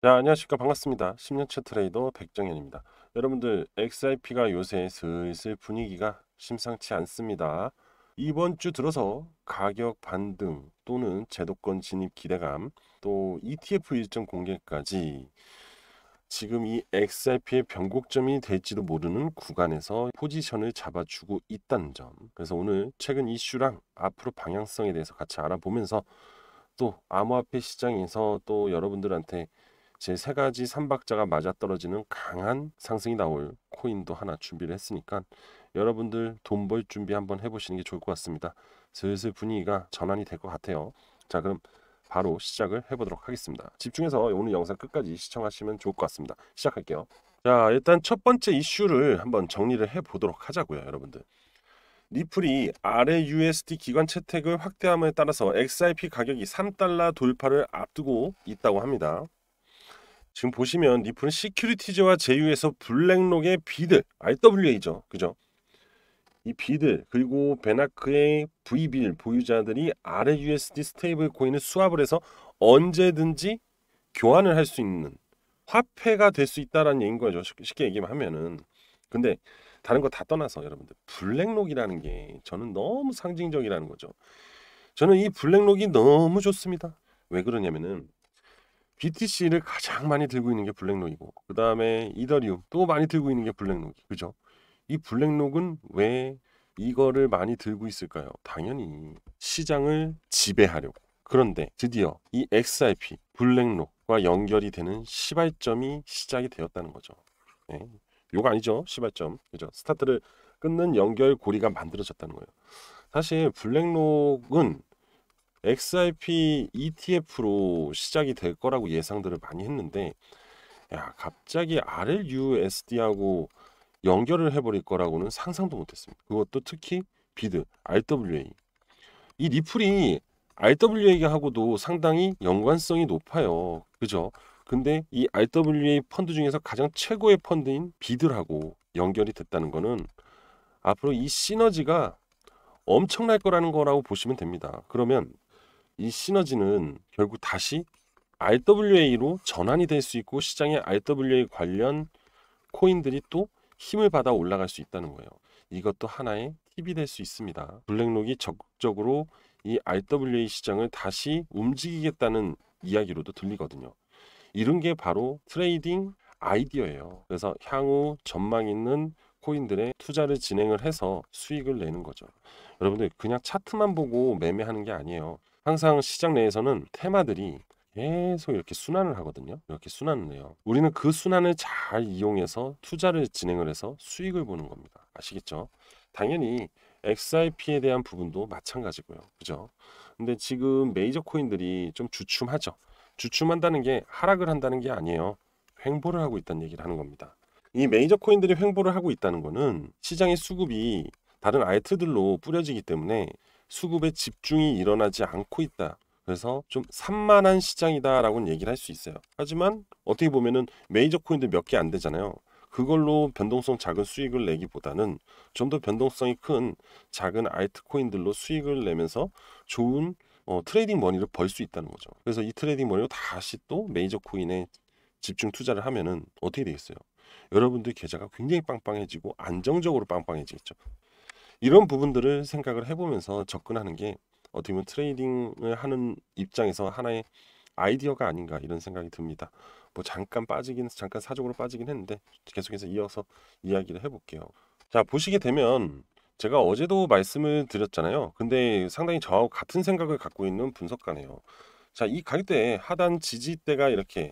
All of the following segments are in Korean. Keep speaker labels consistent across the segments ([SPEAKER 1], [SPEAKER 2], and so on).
[SPEAKER 1] 자, 안녕하십니까. 반갑습니다. 10년차 트레이더 백정현입니다. 여러분들, XRP가 요새 슬슬 분위기가 심상치 않습니다. 이번 주 들어서 가격 반등 또는 제도권 진입 기대감, 또 ETF 일정 공개까지 지금 이 XRP의 변곡점이 될지도 모르는 구간에서 포지션을 잡아주고 있다는 점. 그래서 오늘 최근 이슈랑 앞으로 방향성에 대해서 같이 알아보면서 또 암호화폐 시장에서 또 여러분들한테 제 세 가지 삼박자가 맞아떨어지는 강한 상승이 나올 코인도 하나 준비를 했으니까 여러분들 돈 벌 준비 한번 해보시는 게 좋을 것 같습니다. 슬슬 분위기가 전환이 될 것 같아요. 자, 그럼 바로 시작을 해보도록 하겠습니다. 집중해서 오늘 영상 끝까지 시청하시면 좋을 것 같습니다. 시작할게요. 자, 일단 첫 번째 이슈를 한번 정리를 해보도록 하자고요, 여러분들. 리플이 RAUSD 기관 채택을 확대함에 따라서 XRP 가격이 3달러 돌파를 앞두고 있다고 합니다. 지금 보시면 리플은 시큐리티즈와 제휴해서 블랙록의 비드, RWA죠. 그죠? 이 비드 그리고 베나크의 V빌 보유자들이 RAUSD 스테이블 코인을 수합을 해서 언제든지 교환을 할 수 있는 화폐가 될 수 있다라는 얘기인 거죠. 쉽게 얘기하면은. 근데 다른 거 다 떠나서 여러분들 블랙록이라는 게 저는 너무 상징적이라는 거죠. 저는 이 블랙록이 너무 좋습니다. 왜 그러냐면은 BTC를 가장 많이 들고 있는 게 블랙록이고 그 다음에 이더리움 또 많이 들고 있는 게 블랙록이 그죠? 이 블랙록은 왜 이거를 많이 들고 있을까요? 당연히 시장을 지배하려고. 그런데 드디어 이 XRP 블랙록과 연결이 되는 시발점이 시작이 되었다는 거죠. 네. 요거 아니죠? 시발점. 그죠? 스타트를 끊는 연결고리가 만들어졌다는 거예요. 사실 블랙록은 XRP ETF로 시작이 될 거라고 예상들을 많이 했는데 야 갑자기 RLUSD하고 연결을 해버릴 거라고는 상상도 못했습니다. 그것도 특히 비드, RWA. 이 리플이 RWA하고도 상당히 연관성이 높아요. 그죠? 근데 이 RWA 펀드 중에서 가장 최고의 펀드인 비드하고 연결이 됐다는 거는 앞으로 이 시너지가 엄청날 거라는 거라고 보시면 됩니다. 그러면 이 시너지는 결국 다시 RWA로 전환이 될 수 있고 시장에 RWA 관련 코인들이 또 힘을 받아 올라갈 수 있다는 거예요. 이것도 하나의 팁이 될 수 있습니다. 블랙록이 적극적으로 이 RWA 시장을 다시 움직이겠다는 이야기로도 들리거든요. 이런 게 바로 트레이딩 아이디어예요. 그래서 향후 전망 있는 코인들의 투자를 진행을 해서 수익을 내는 거죠. 여러분들 그냥 차트만 보고 매매하는 게 아니에요. 항상 시장 내에서는 테마들이 계속 이렇게 순환을 하거든요. 이렇게 순환을 해요. 우리는 그 순환을 잘 이용해서 투자를 진행을 해서 수익을 보는 겁니다. 아시겠죠? 당연히 XRP에 대한 부분도 마찬가지고요. 그죠? 근데 지금 메이저 코인들이 좀 주춤하죠. 주춤한다는 게 하락을 한다는 게 아니에요. 횡보를 하고 있다는 얘기를 하는 겁니다. 이 메이저 코인들이 횡보를 하고 있다는 거는 시장의 수급이 다른 알트들로 뿌려지기 때문에 수급에 집중이 일어나지 않고 있다. 그래서 좀 산만한 시장이다라고는 얘기를 할 수 있어요. 하지만 어떻게 보면은 메이저 코인들 몇 개 안 되잖아요. 그걸로 변동성 작은 수익을 내기보다는 좀 더 변동성이 큰 작은 알트코인들로 수익을 내면서 좋은 트레이딩 머니를 벌 수 있다는 거죠. 그래서 이 트레이딩 머니로 다시 또 메이저 코인에 집중 투자를 하면은 어떻게 되겠어요? 여러분들 계좌가 굉장히 빵빵해지고 안정적으로 빵빵해지겠죠. 이런 부분들을 생각을 해보면서 접근하는 게 어떻게 보면 트레이딩을 하는 입장에서 하나의 아이디어가 아닌가 이런 생각이 듭니다. 뭐 잠깐 사족으로 빠지긴 했는데 계속해서 이어서 이야기를 해볼게요. 자, 보시게 되면 제가 어제도 말씀을 드렸잖아요. 근데 상당히 저하고 같은 생각을 갖고 있는 분석가네요. 자, 이 가격대에 하단 지지대가 이렇게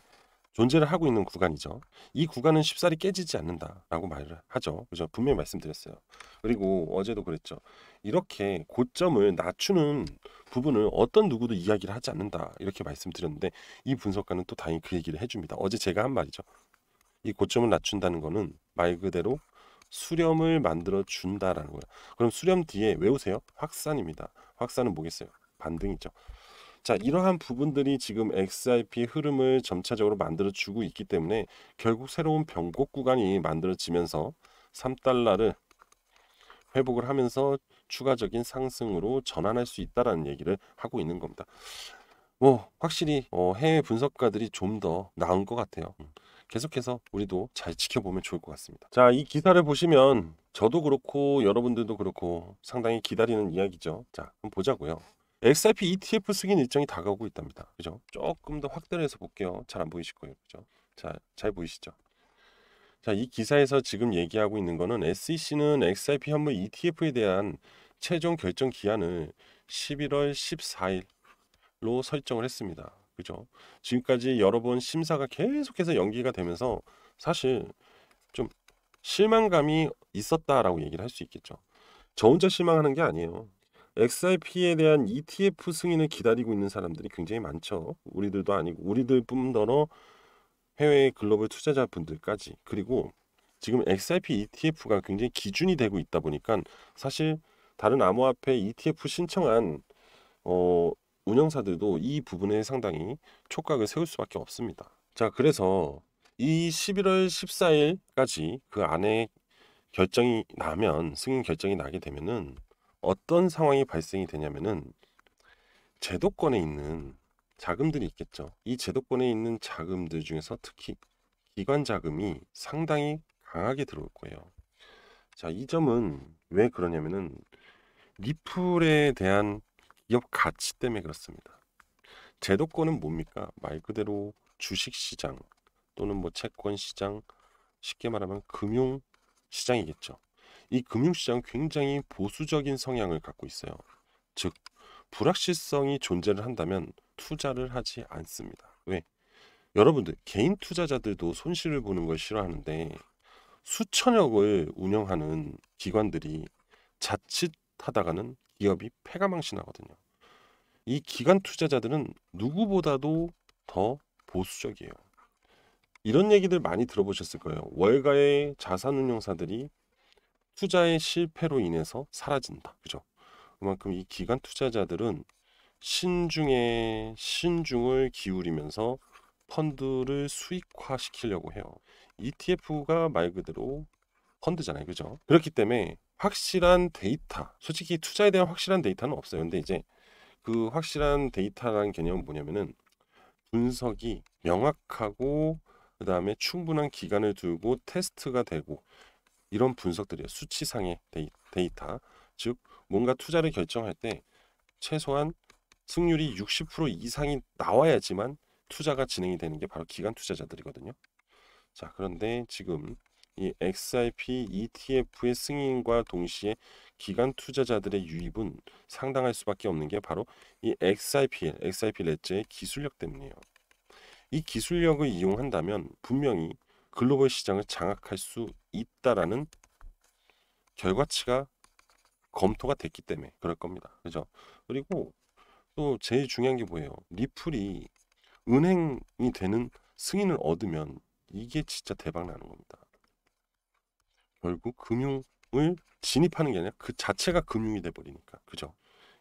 [SPEAKER 1] 존재를 하고 있는 구간이죠. 이 구간은 쉽사리 깨지지 않는다라고 말을 하죠. 그죠? 분명히 말씀드렸어요. 그리고 어제도 그랬죠. 이렇게 고점을 낮추는 부분을 어떤 누구도 이야기를 하지 않는다. 이렇게 말씀드렸는데 이 분석가는 또 다행히 그 얘기를 해줍니다. 어제 제가 한 말이죠. 이 고점을 낮춘다는 거는 말 그대로 수렴을 만들어 준다라는 거예요. 그럼 수렴 뒤에 외우세요. 확산입니다. 확산은 뭐겠어요? 반등이죠. 자, 이러한 부분들이 지금 XRP의 흐름을 점차적으로 만들어 주고 있기 때문에 결국 새로운 변곡 구간이 만들어지면서 3달러를 회복을 하면서 추가적인 상승으로 전환할 수 있다라는 얘기를 하고 있는 겁니다. 뭐 확실히 해외 분석가들이 좀 더 나은 것 같아요. 계속해서 우리도 잘 지켜보면 좋을 것 같습니다. 자, 이 기사를 보시면 저도 그렇고 여러분들도 그렇고 상당히 기다리는 이야기죠. 자, 한번 보자고요. XRP ETF 승인 일정이 다가오고 있답니다. 그죠? 조금 더 확대를 해서 볼게요. 잘 안 보이실 거예요. 그죠? 자, 잘 보이시죠? 자, 이 기사에서 지금 얘기하고 있는 거는 SEC는 XRP 현물 ETF에 대한 최종 결정 기한을 11월 14일로 설정을 했습니다. 그죠? 지금까지 여러 번 심사가 계속해서 연기가 되면서 사실 좀 실망감이 있었다라고 얘기를 할 수 있겠죠. 저 혼자 실망하는 게 아니에요. XRP에 대한 ETF 승인을 기다리고 있는 사람들이 굉장히 많죠. 우리들도 아니고 우리들뿐더러 해외 글로벌 투자자분들까지. 그리고 지금 XRP ETF가 굉장히 기준이 되고 있다 보니까 사실 다른 암호화폐 ETF 신청한 어, 운영사들도 이 부분에 상당히 촉각을 세울 수밖에 없습니다. 자, 그래서 이 11월 14일까지 그 안에 결정이 나면 승인 결정이 나게 되면은 어떤 상황이 발생이 되냐면은 제도권에 있는 자금들이 있겠죠. 이 제도권에 있는 자금들 중에서 특히 기관 자금이 상당히 강하게 들어올 거예요. 자, 이 점은 왜 그러냐면은 리플에 대한 기업 가치 때문에 그렇습니다. 제도권은 뭡니까? 말 그대로 주식 시장 또는 뭐 채권 시장, 쉽게 말하면 금융 시장이겠죠. 이 금융 시장은 굉장히 보수적인 성향을 갖고 있어요. 즉, 불확실성이 존재를 한다면 투자를 하지 않습니다. 왜? 여러분들 개인 투자자들도 손실을 보는 걸 싫어하는데 수천억을 운영하는 기관들이 자칫하다가는 기업이 패가망신하거든요. 이 기관 투자자들은 누구보다도 더 보수적이에요. 이런 얘기들 많이 들어보셨을 거예요. 월가의 자산운용사들이 투자의 실패로 인해서 사라진다. 그죠? 그만큼 이 기관 투자자들은 신중에 신중을 기울이면서 펀드를 수익화시키려고 해요. ETF가 말 그대로 펀드잖아요. 그죠? 그렇기 때문에 확실한 데이터, 솔직히 투자에 대한 확실한 데이터는 없어요. 근데 이제 그 확실한 데이터라는 개념은 뭐냐면은 분석이 명확하고 그다음에 충분한 기간을 두고 테스트가 되고 이런 분석들이에요. 수치상의 데이터. 즉 뭔가 투자를 결정할 때 최소한 승률이 60% 이상이 나와야지만 투자가 진행이 되는 게 바로 기관 투자자들이거든요. 자, 그런데 지금 이 XRP ETF의 승인과 동시에 기관 투자자들의 유입은 상당할 수밖에 없는 게 바로 이 XRP ledger의 기술력 때문이에요. 이 기술력을 이용한다면 분명히 글로벌 시장을 장악할 수 있다라는 결과치가 검토가 됐기 때문에 그럴 겁니다. 그죠? 그리고 또 제일 중요한 게 뭐예요? 리플이 은행이 되는 승인을 얻으면 이게 진짜 대박 나는 겁니다. 결국 금융을 진입하는 게 아니라 그 자체가 금융이 돼 버리니까. 그죠?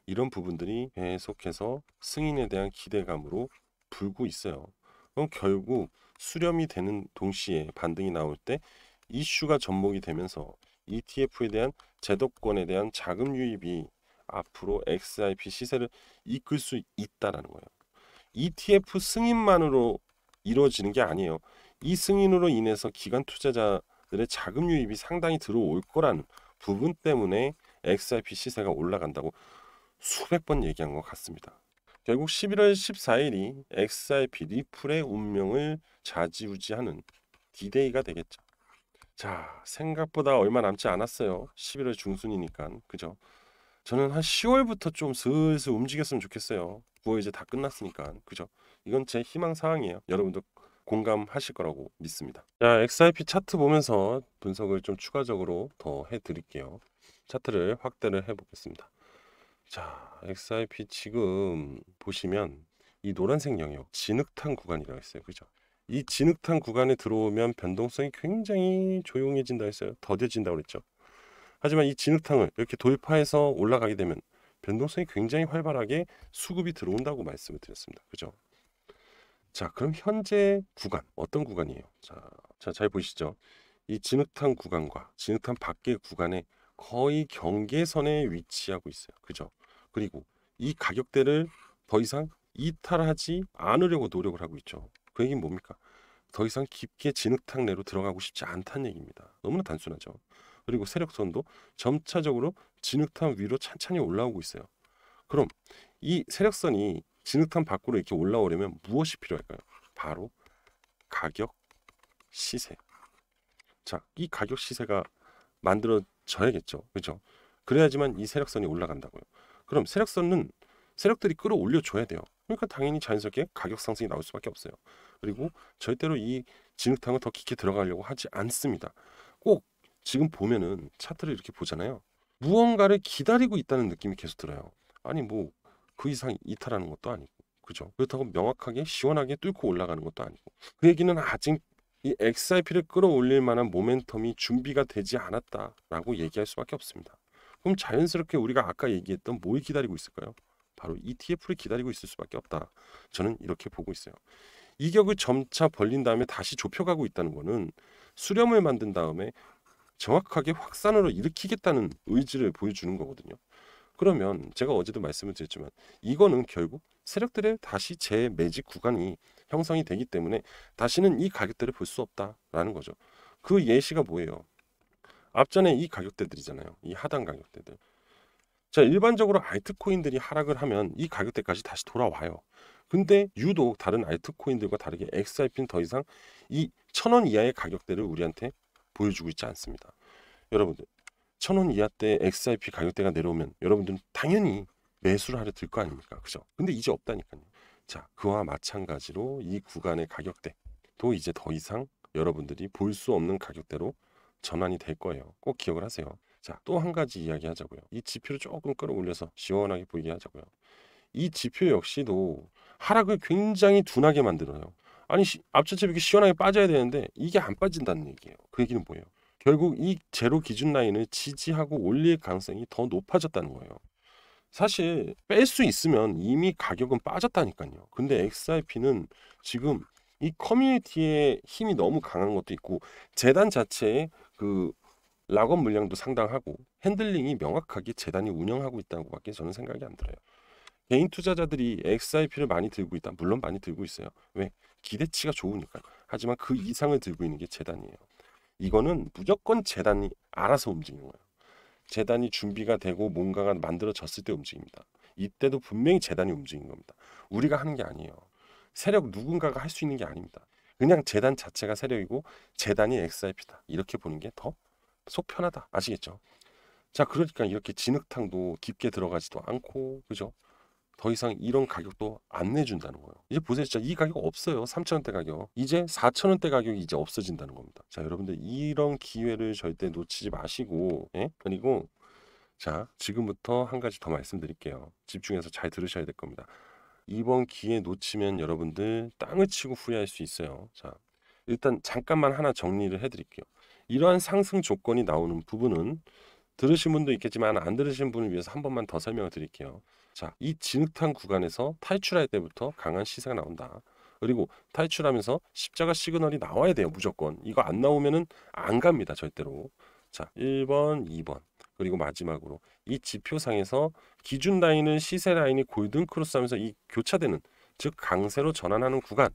[SPEAKER 1] 이런 부분들이 계속해서 승인에 대한 기대감으로 불고 있어요. 그럼 결국 수렴이 되는 동시에 반등이 나올 때 이슈가 접목이 되면서 ETF에 대한 제도권에 대한 자금 유입이 앞으로 XRP 시세를 이끌 수 있다라는 거예요. ETF 승인만으로 이루어지는 게 아니에요. 이 승인으로 인해서 기관 투자자들의 자금 유입이 상당히 들어올 거라는 부분 때문에 XRP 시세가 올라간다고 수백 번 얘기한 것 같습니다. 결국 11월 14일이 XRP 리플의 운명을 좌지우지하는 디데이가 되겠죠. 자, 생각보다 얼마 남지 않았어요. 11월 중순이니까. 그죠? 저는 한 10월부터 좀 슬슬 움직였으면 좋겠어요. 9월 이제 다 끝났으니까. 그죠? 이건 제 희망 사항이에요. 여러분도 공감하실 거라고 믿습니다. 자, XRP 차트 보면서 분석을 좀 추가적으로 더 해드릴게요. 차트를 확대를 해보겠습니다. 자, XRP 지금 보시면 이 노란색 영역 진흙탕 구간이라고 했어요. 그죠? 이 진흙탕 구간에 들어오면 변동성이 굉장히 조용해진다 했어요. 더뎌진다 그랬죠. 하지만 이 진흙탕을 이렇게 돌파해서 올라가게 되면 변동성이 굉장히 활발하게 수급이 들어온다고 말씀을 드렸습니다. 그죠? 자, 그럼 현재 구간 어떤 구간이에요? 자, 잘 보시죠. 이 진흙탕 구간과 진흙탕 밖의 구간에 거의 경계선에 위치하고 있어요. 그죠? 그리고 이 가격대를 더 이상 이탈하지 않으려고 노력을 하고 있죠. 그 얘기는 뭡니까? 더 이상 깊게 진흙탕 내로 들어가고 싶지 않다는 얘기입니다. 너무나 단순하죠. 그리고 세력선도 점차적으로 진흙탕 위로 찬찬히 올라오고 있어요. 그럼 이 세력선이 진흙탕 밖으로 이렇게 올라오려면 무엇이 필요할까요? 바로 가격, 시세. 자, 이 가격 시세가 만들어져야겠죠. 그렇죠? 그래야지만 이 세력선이 올라간다고요. 그럼 세력선은 세력들이 끌어올려 줘야 돼요. 그러니까 당연히 자연스럽게 가격 상승이 나올 수밖에 없어요. 그리고 절대로 이 진흙탕을 더 깊게 들어가려고 하지 않습니다. 꼭 지금 보면은 차트를 이렇게 보잖아요. 무언가를 기다리고 있다는 느낌이 계속 들어요. 아니 뭐 그 이상 이탈하는 것도 아니고, 그죠? 그렇다고 명확하게 시원하게 뚫고 올라가는 것도 아니고. 그 얘기는 아직 이 XRP를 끌어올릴 만한 모멘텀이 준비가 되지 않았다라고 얘기할 수밖에 없습니다. 그럼 자연스럽게 우리가 아까 얘기했던 뭘 기다리고 있을까요? 바로 ETF를 기다리고 있을 수밖에 없다. 저는 이렇게 보고 있어요. 이격을 점차 벌린 다음에 다시 좁혀가고 있다는 거는 수렴을 만든 다음에 정확하게 확산으로 일으키겠다는 의지를 보여주는 거거든요. 그러면 제가 어제도 말씀을 드렸지만 이거는 결국 세력들의 다시 재매직 구간이 형성이 되기 때문에 다시는 이 가격대를 볼 수 없다라는 거죠. 그 예시가 뭐예요? 앞전에 이 가격대들이잖아요. 이 하단 가격대들. 자, 일반적으로 알트코인들이 하락을 하면 이 가격대까지 다시 돌아와요. 근데 유독 다른 알트코인들과 다르게 XRP는 더 이상 이 1,000원 이하의 가격대를 우리한테 보여주고 있지 않습니다. 여러분들 1,000원 이하대 XRP 가격대가 내려오면 여러분들은 당연히 매수를 하려 들 거 아닙니까? 그죠? 근데 이제 없다니까요. 자, 그와 마찬가지로 이 구간의 가격대도 이제 더 이상 여러분들이 볼 수 없는 가격대로 전환이 될 거예요. 꼭 기억을 하세요. 자, 또 한 가지 이야기 하자고요. 이 지표를 조금 끌어올려서 시원하게 보이게 하자고요. 이 지표 역시도 하락을 굉장히 둔하게 만들어요. 아니 앞전처럼 이렇게 시원하게 빠져야 되는데 이게 안 빠진다는 얘기예요. 그 얘기는 뭐예요? 결국 이 제로 기준 라인을 지지하고 올릴 가능성이 더 높아졌다는 거예요. 사실 뺄 수 있으면 이미 가격은 빠졌다니까요. 근데 XRP는 지금 이 커뮤니티의 힘이 너무 강한 것도 있고 재단 자체의 그 락업 물량도 상당하고 핸들링이 명확하게 재단이 운영하고 있다고밖에 저는 생각이 안 들어요. 개인 투자자들이 XRP를 많이 들고 있다. 물론 많이 들고 있어요. 왜? 기대치가 좋으니까요. 하지만 그 이상을 들고 있는 게 재단이에요. 이거는 무조건 재단이 알아서 움직이는 거예요. 재단이 준비가 되고 뭔가가 만들어졌을 때 움직입니다. 이때도 분명히 재단이 움직인 겁니다. 우리가 하는 게 아니에요. 세력 누군가가 할 수 있는 게 아닙니다. 그냥 재단 자체가 세력이고 재단이 XRP다. 이렇게 보는 게 더 속 편하다. 아시겠죠? 자, 그러니까 이렇게 진흙탕도 깊게 들어가지도 않고, 그죠? 더 이상 이런 가격도 안 내준다는 거예요. 이제 보세요. 진짜 이 가격 없어요. 3,000원대 가격. 이제 4,000원대 가격이 이제 없어진다는 겁니다. 자, 여러분들 이런 기회를 절대 놓치지 마시고, 예? 그리고 자, 지금부터 한 가지 더 말씀드릴게요. 집중해서 잘 들으셔야 될 겁니다. 이번 기회 놓치면 여러분들 땅을 치고 후회할 수 있어요. 자, 일단 잠깐만 하나 정리를 해드릴게요. 이러한 상승 조건이 나오는 부분은 들으신 분도 있겠지만 안 들으신 분을 위해서 한 번만 더 설명을 드릴게요. 자, 이 진흙탕 구간에서 탈출할 때부터 강한 시세가 나온다. 그리고 탈출하면서 십자가 시그널이 나와야 돼요. 무조건. 이거 안 나오면은 안 갑니다. 절대로. 자, 1번, 2번. 그리고 마지막으로 이 지표상에서 기준 라인은 시세 라인이 골든 크로스하면서 이 교차되는 즉 강세로 전환하는 구간.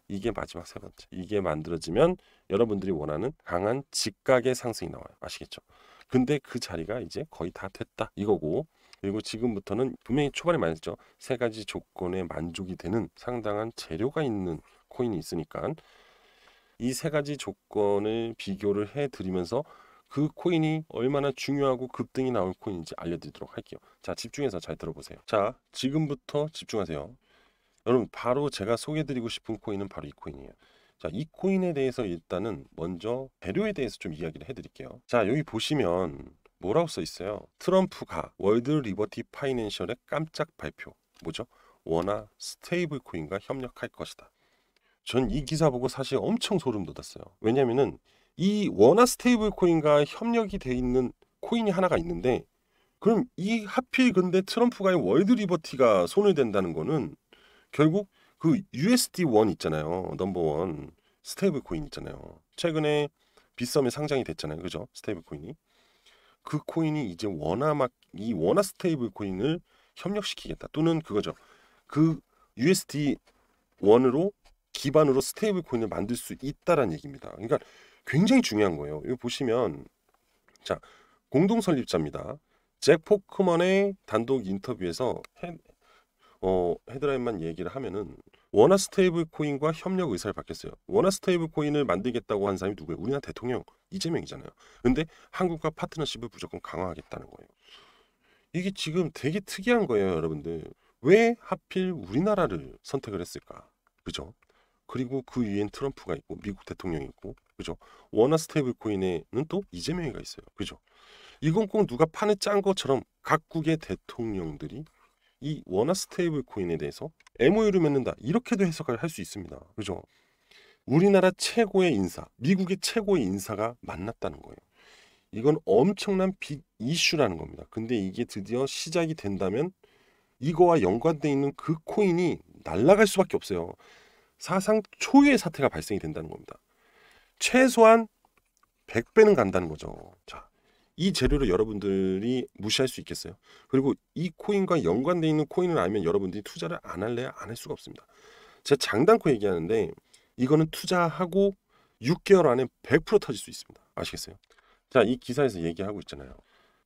[SPEAKER 1] 이게 마지막 세 번째. 이게 만들어지면 여러분들이 원하는 강한 직각의 상승이 나와요. 아시겠죠? 근데 그 자리가 이제 거의 다 됐다 이거고, 그리고 지금부터는 분명히 초반에 말했죠. 세 가지 조건에 만족이 되는 상당한 재료가 있는 코인이 있으니까 이 세 가지 조건을 비교를 해드리면서 그 코인이 얼마나 중요하고 급등이 나올 코인인지 알려드리도록 할게요. 자, 집중해서 잘 들어보세요. 자, 지금부터 집중하세요. 여러분, 바로 제가 소개해드리고 싶은 코인은 바로 이 코인이에요. 자, 이 코인에 대해서 일단은 먼저 재료에 대해서 좀 이야기를 해드릴게요. 자, 여기 보시면 뭐라고 써 있어요? 트럼프가 월드 리버티 파이낸셜의 깜짝 발표. 뭐죠? 원화 스테이블 코인과 협력할 것이다. 전 이 기사 보고 사실 엄청 소름 돋았어요. 왜냐면은 이 원화 스테이블 코인과 협력이 돼 있는 코인이 하나가 있는데, 그럼 이 하필 근데 트럼프가 월드 리버티가 손을 댄다는 거는 결국 그 USD1 있잖아요. 넘버원 스테이블 코인 있잖아요. 최근에 빗썸에 상장이 됐잖아요. 그죠? 스테이블 코인이. 그 코인이 이제 이 원화 스테이블 코인을 협력시키겠다. 또는 그거죠. 그 USD1으로 기반으로 스테이블 코인을 만들 수 있다라는 얘기입니다. 그러니까 굉장히 중요한 거예요. 이거 보시면 자, 공동 설립자입니다. 잭 포크먼의 단독 인터뷰에서 헤드라인만 얘기를 하면은 원화 스테이블 코인과 협력 의사를 밝혔어요. 원화 스테이블 코인을 만들겠다고 한 사람이 누구예요? 우리나라 대통령 이재명이잖아요. 근데 한국과 파트너십을 무조건 강화하겠다는 거예요. 이게 지금 되게 특이한 거예요, 여러분들. 왜 하필 우리나라를 선택을 했을까? 그죠? 그리고 그 위엔 트럼프가 있고 미국 대통령이 있고, 그죠? 원화 스테이블 코인에는 또 이재명이가 있어요. 그죠? 이건 꼭 누가 판을 짠 것처럼 각국의 대통령들이 이 원화 스테이블 코인에 대해서 MOU를 맺는다. 이렇게도 해석을 할 수 있습니다. 그죠? 우리나라 최고의 인사, 미국의 최고의 인사가 만났다는 거예요. 이건 엄청난 빅 이슈라는 겁니다. 근데 이게 드디어 시작이 된다면 이거와 연관돼 있는 그 코인이 날아갈 수밖에 없어요. 사상 초유의 사태가 발생이 된다는 겁니다. 최소한 100배는 간다는 거죠. 자, 이 재료를 여러분들이 무시할 수 있겠어요? 그리고 이 코인과 연관돼 있는 코인을 알면 여러분들이 투자를 안 할래야 안 할 수가 없습니다. 제가 장담코 얘기하는데 이거는 투자하고 6개월 안에 100% 터질 수 있습니다. 아시겠어요? 자, 이 기사에서 얘기하고 있잖아요.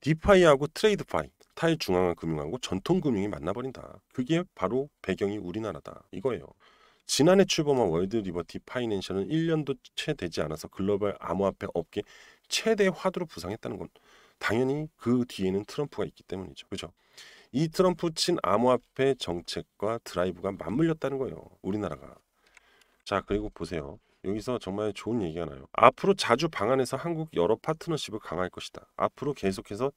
[SPEAKER 1] 디파이하고 트레이드파이, 탈중앙화 금융하고 전통금융이 만나버린다. 그게 바로 배경이 우리나라다. 이거예요. 지난해 출범한 월드 리버티 파이낸셜은 1년도 채 되지 않아서 글로벌 암호화폐 업계 최대 화두로 부상했다는 건 당연히 그 뒤에는 트럼프가 있기 때문이죠. 그죠? 이 트럼프 친 암호화폐 정책과 드라이브가 맞물렸다는 거예요. 우리나라가. 자, 그리고 보세요. 여기서 정말 좋은 얘기가 나요. 앞으로 자주 방한해서 한국 여러 파트너십을 강화할 것이다. 앞으로 계속해서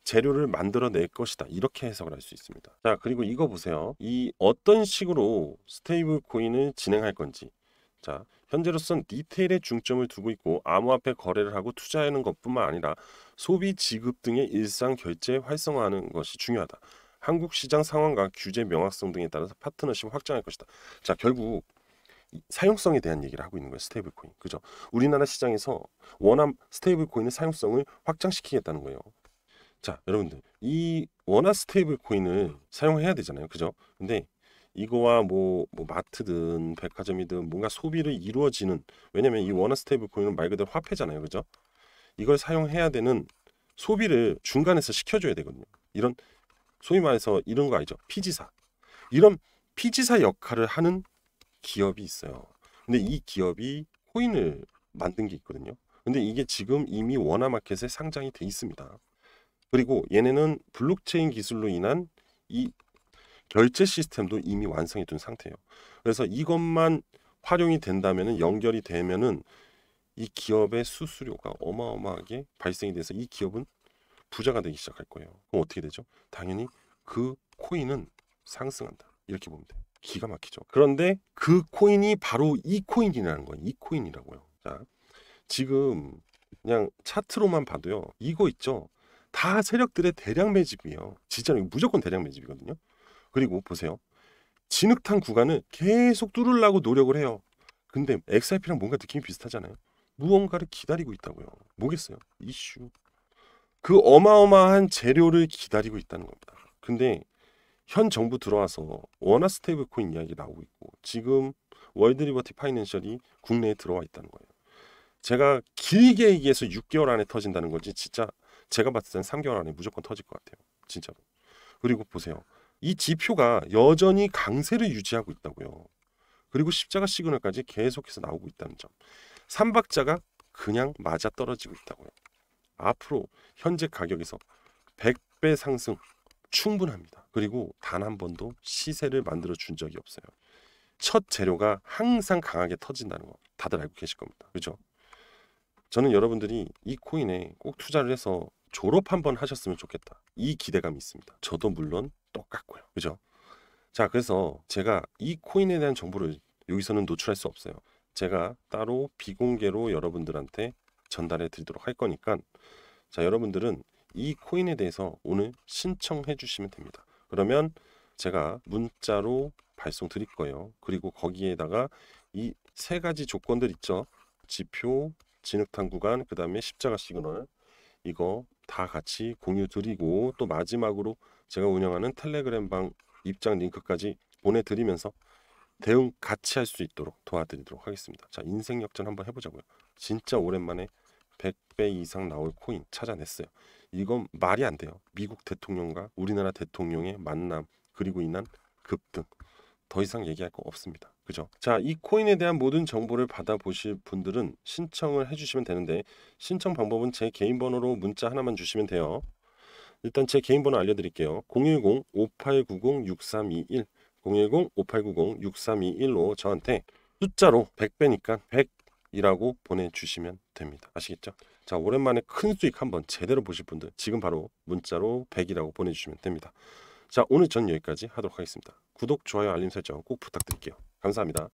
[SPEAKER 1] 재료를 만들어낼 것이다. 이렇게 해석을 할 수 있습니다. 자, 그리고 이거 보세요. 이 어떤 식으로 스테이블 코인을 진행할 건지. 자, 현재로선 디테일에 중점을 두고 있고 암호화폐 거래를 하고 투자하는 것뿐만 아니라 소비 지급 등의 일상 결제 활성화하는 것이 중요하다. 한국 시장 상황과 규제 명확성 등에 따라서 파트너십을 확장할 것이다. 자, 결국 사용성에 대한 얘기를 하고 있는 거예요. 스테이블 코인. 그죠? 우리나라 시장에서 원화 스테이블 코인의 사용성을 확장시키겠다는 거예요. 자, 여러분들, 이 원화 스테이블 코인을 사용해야 되잖아요. 그죠? 근데 이거와 뭐 마트든 백화점이든 뭔가 소비를 이루어지는, 왜냐면 이 원화 스테이블 코인은 말 그대로 화폐잖아요. 그죠? 이걸 사용해야 되는 소비를 중간에서 시켜줘야 되거든요. 이런 소위 말해서 이런 거 알죠? 피지사. 이런 피지사 역할을 하는 기업이 있어요. 근데 이 기업이 코인을 만든 게 있거든요. 근데 이게 지금 이미 원화마켓에 상장이 돼 있습니다. 그리고 얘네는 블록체인 기술로 인한 이 결제 시스템도 이미 완성이 된 상태예요. 그래서 이것만 활용이 된다면은, 연결이 되면은 이 기업의 수수료가 어마어마하게 발생이 돼서 이 기업은 부자가 되기 시작할 거예요. 그럼 어떻게 되죠? 당연히 그 코인은 상승한다. 이렇게 보면 돼요. 기가 막히죠. 그런데 그 코인이 바로 이 코인이라는 거예요. 이 코인이라고요. 자, 지금 그냥 차트로만 봐도요. 이거 있죠. 다 세력들의 대량 매집이에요. 진짜로 무조건 대량 매집이거든요. 그리고 보세요. 진흙탕 구간을 계속 뚫으려고 노력을 해요. 근데 XRP랑 뭔가 느낌이 비슷하잖아요. 무언가를 기다리고 있다고요. 뭐겠어요? 이슈. 그 어마어마한 재료를 기다리고 있다는 겁니다. 근데 현 정부 들어와서 원화 스테이블 코인 이야기 나오고 있고, 지금 월드 리버티 파이낸셜이 국내에 들어와 있다는 거예요. 제가 길게 얘기해서 6개월 안에 터진다는 거지, 진짜 제가 봤을 땐 3개월 안에 무조건 터질 것 같아요. 진짜로. 그리고 보세요. 이 지표가 여전히 강세를 유지하고 있다고요. 그리고 십자가 시그널까지 계속해서 나오고 있다는 점. 삼박자가 그냥 맞아떨어지고 있다고요. 앞으로 현재 가격에서 100배 상승 충분합니다. 그리고 단 한 번도 시세를 만들어 준 적이 없어요. 첫 재료가 항상 강하게 터진다는 거 다들 알고 계실 겁니다. 그죠? 저는 여러분들이 이 코인에 꼭 투자를 해서 졸업 한번 하셨으면 좋겠다. 이 기대감이 있습니다. 저도 물론 똑같고요. 그죠? 자, 그래서 제가 이 코인에 대한 정보를 여기서는 노출할 수 없어요. 제가 따로 비공개로 여러분들한테 전달해 드리도록 할 거니까, 자, 여러분들은 이 코인에 대해서 오늘 신청해 주시면 됩니다. 그러면 제가 문자로 발송 드릴 거예요. 그리고 거기에다가 이 세 가지 조건들 있죠. 지표, 진흙탕 구간, 그 다음에 십자가 시그널, 이거 다 같이 공유 드리고, 또 마지막으로 제가 운영하는 텔레그램 방 입장 링크까지 보내드리면서 대응 같이 할 수 있도록 도와드리도록 하겠습니다. 자, 인생 역전 한번 해보자고요. 진짜 오랜만에 100배 이상 나올 코인 찾아냈어요. 이건 말이 안 돼요. 미국 대통령과 우리나라 대통령의 만남 그리고 인한 급등. 더 이상 얘기할 거 없습니다. 그죠? 자, 이 코인에 대한 모든 정보를 받아보실 분들은 신청을 해주시면 되는데 신청 방법은 제 개인 번호로 문자 하나만 주시면 돼요. 일단 제 개인 번호 알려드릴게요. 010-5890-6321 010-5890-6321로 저한테 숫자로 100배니까 100이라고 보내주시면 됩니다. 아시겠죠? 자, 오랜만에 큰 수익 한번 제대로 보실 분들 지금 바로 문자로 100이라고 보내주시면 됩니다. 자, 오늘 전 여기까지 하도록 하겠습니다. 구독, 좋아요, 알림 설정 꼭 부탁드릴게요. 감사합니다.